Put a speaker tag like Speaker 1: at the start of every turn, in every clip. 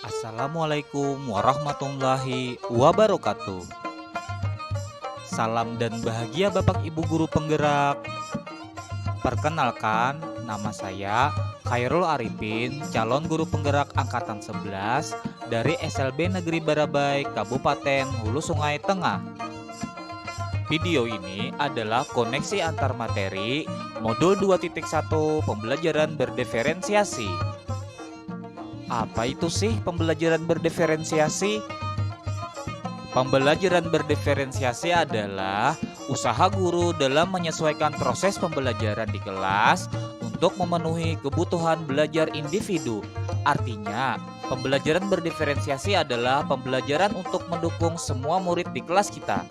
Speaker 1: Assalamualaikum warahmatullahi wabarakatuh. Salam dan bahagia Bapak Ibu guru penggerak. Perkenalkan, nama saya Khairul Arifin, calon guru penggerak angkatan 11 dari SLB Negeri Barabai, Kabupaten Hulu Sungai Tengah. Video ini adalah koneksi antar materi modul 2.1 pembelajaran berdiferensiasi. Apa itu sih pembelajaran berdiferensiasi? Pembelajaran berdiferensiasi adalah usaha guru dalam menyesuaikan proses pembelajaran di kelas untuk memenuhi kebutuhan belajar individu. Artinya, pembelajaran berdiferensiasi adalah pembelajaran untuk mendukung semua murid di kelas kita.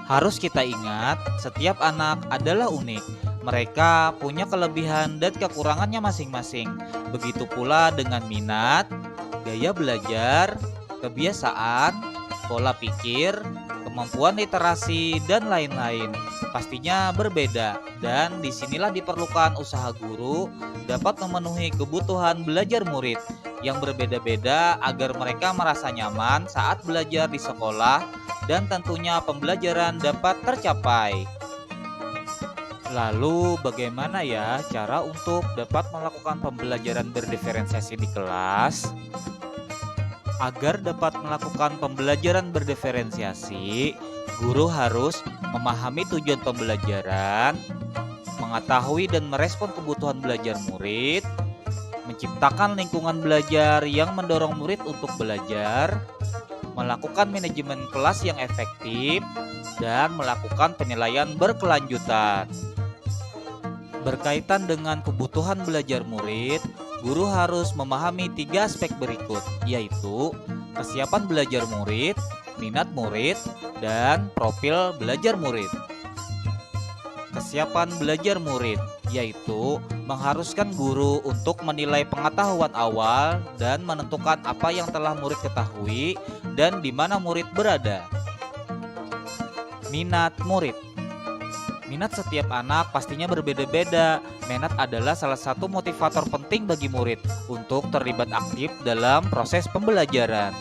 Speaker 1: Harus kita ingat, setiap anak adalah unik. Mereka punya kelebihan dan kekurangannya masing-masing. Begitu pula dengan minat, gaya belajar, kebiasaan, pola pikir, kemampuan literasi, dan lain-lain. Pastinya berbeda, dan disinilah diperlukan usaha guru dapat memenuhi kebutuhan belajar murid yang berbeda-beda agar mereka merasa nyaman saat belajar di sekolah dan tentunya pembelajaran dapat tercapai. Lalu bagaimana ya cara untuk dapat melakukan pembelajaran berdiferensiasi di kelas? Agar dapat melakukan pembelajaran berdiferensiasi, guru harus memahami tujuan pembelajaran, mengetahui dan merespon kebutuhan belajar murid, menciptakan lingkungan belajar yang mendorong murid untuk belajar, melakukan manajemen kelas yang efektif, dan melakukan penilaian berkelanjutan. Berkaitan dengan kebutuhan belajar murid, guru harus memahami 3 aspek berikut, yaitu kesiapan belajar murid, minat murid, dan profil belajar murid. Kesiapan belajar murid, yaitu mengharuskan guru untuk menilai pengetahuan awal dan menentukan apa yang telah murid ketahui dan di mana murid berada. Minat murid. Minat setiap anak pastinya berbeda-beda. Minat adalah salah satu motivator penting bagi murid untuk terlibat aktif dalam proses pembelajaran.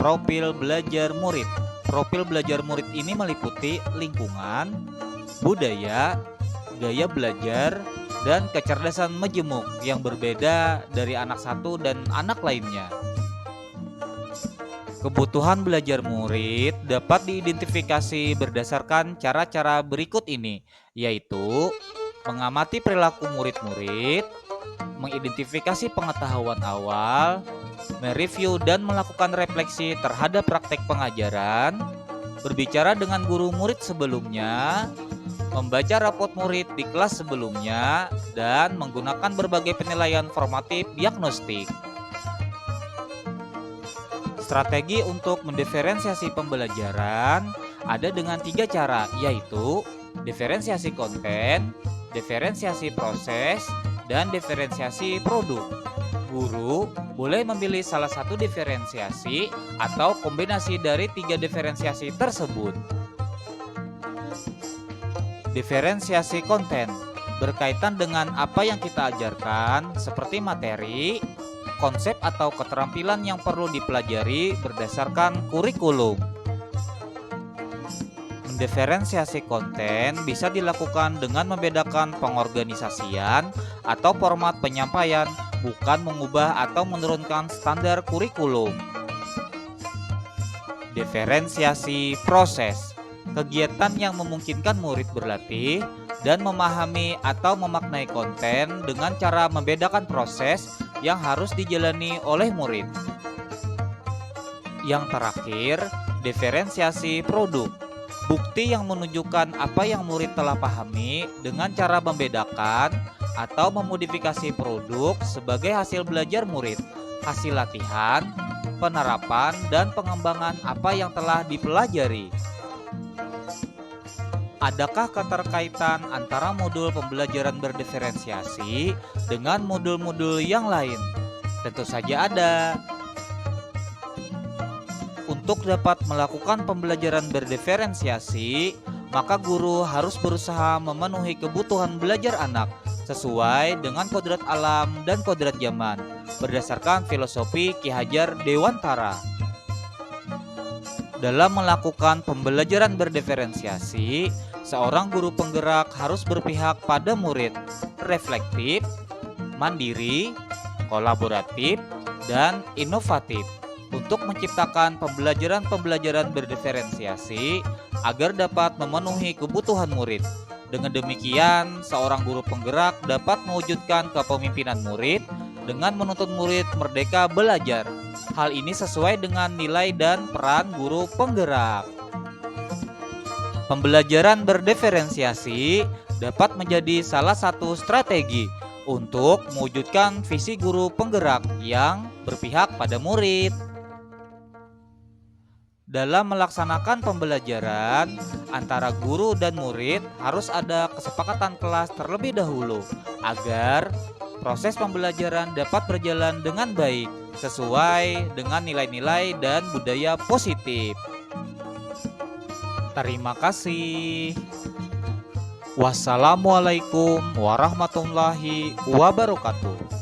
Speaker 1: Profil belajar murid. Profil belajar murid ini meliputi lingkungan, budaya, gaya belajar, dan kecerdasan majemuk yang berbeda dari anak satu dan anak lainnya. Kebutuhan belajar murid dapat diidentifikasi berdasarkan cara-cara berikut ini, yaitu mengamati perilaku murid-murid, mengidentifikasi pengetahuan awal, mereview dan melakukan refleksi terhadap praktek pengajaran, berbicara dengan guru murid sebelumnya, membaca rapot murid di kelas sebelumnya, dan menggunakan berbagai penilaian formatif diagnostik. Strategi untuk mendiferensiasi pembelajaran ada dengan 3 cara, yaitu diferensiasi konten, diferensiasi proses, dan diferensiasi produk. Guru boleh memilih salah satu diferensiasi atau kombinasi dari 3 diferensiasi tersebut. Diferensiasi konten berkaitan dengan apa yang kita ajarkan, seperti materi, konsep atau keterampilan yang perlu dipelajari berdasarkan kurikulum. Mendiferensiasi konten bisa dilakukan dengan membedakan pengorganisasian atau format penyampaian, bukan mengubah atau menurunkan standar kurikulum. Diferensiasi proses, kegiatan yang memungkinkan murid berlatih dan memahami atau memaknai konten dengan cara membedakan proses yang harus dijalani oleh murid. Yang terakhir, diferensiasi produk. Bukti yang menunjukkan apa yang murid telah pahami dengan cara membedakan atau memodifikasi produk sebagai hasil belajar murid, hasil latihan, penerapan, dan pengembangan apa yang telah dipelajari. Adakah keterkaitan antara modul pembelajaran berdiferensiasi dengan modul-modul yang lain? Tentu saja ada. Untuk dapat melakukan pembelajaran berdiferensiasi, maka guru harus berusaha memenuhi kebutuhan belajar anak sesuai dengan kodrat alam dan kodrat zaman. berdasarkan filosofi Ki Hajar Dewantara. Dalam melakukan pembelajaran berdiferensiasi, seorang guru penggerak harus berpihak pada murid, reflektif, mandiri, kolaboratif, dan inovatif untuk menciptakan pembelajaran-pembelajaran berdiferensiasi agar dapat memenuhi kebutuhan murid. Dengan demikian, seorang guru penggerak dapat mewujudkan kepemimpinan murid dengan menuntut murid merdeka belajar. Hal ini sesuai dengan nilai dan peran guru penggerak. Pembelajaran berdiferensiasi dapat menjadi salah satu strategi untuk mewujudkan visi guru penggerak yang berpihak pada murid. Dalam melaksanakan pembelajaran, antara guru dan murid harus ada kesepakatan kelas terlebih dahulu agar proses pembelajaran dapat berjalan dengan baik sesuai dengan nilai-nilai dan budaya positif. Terima kasih. Wassalamualaikum warahmatullahi wabarakatuh.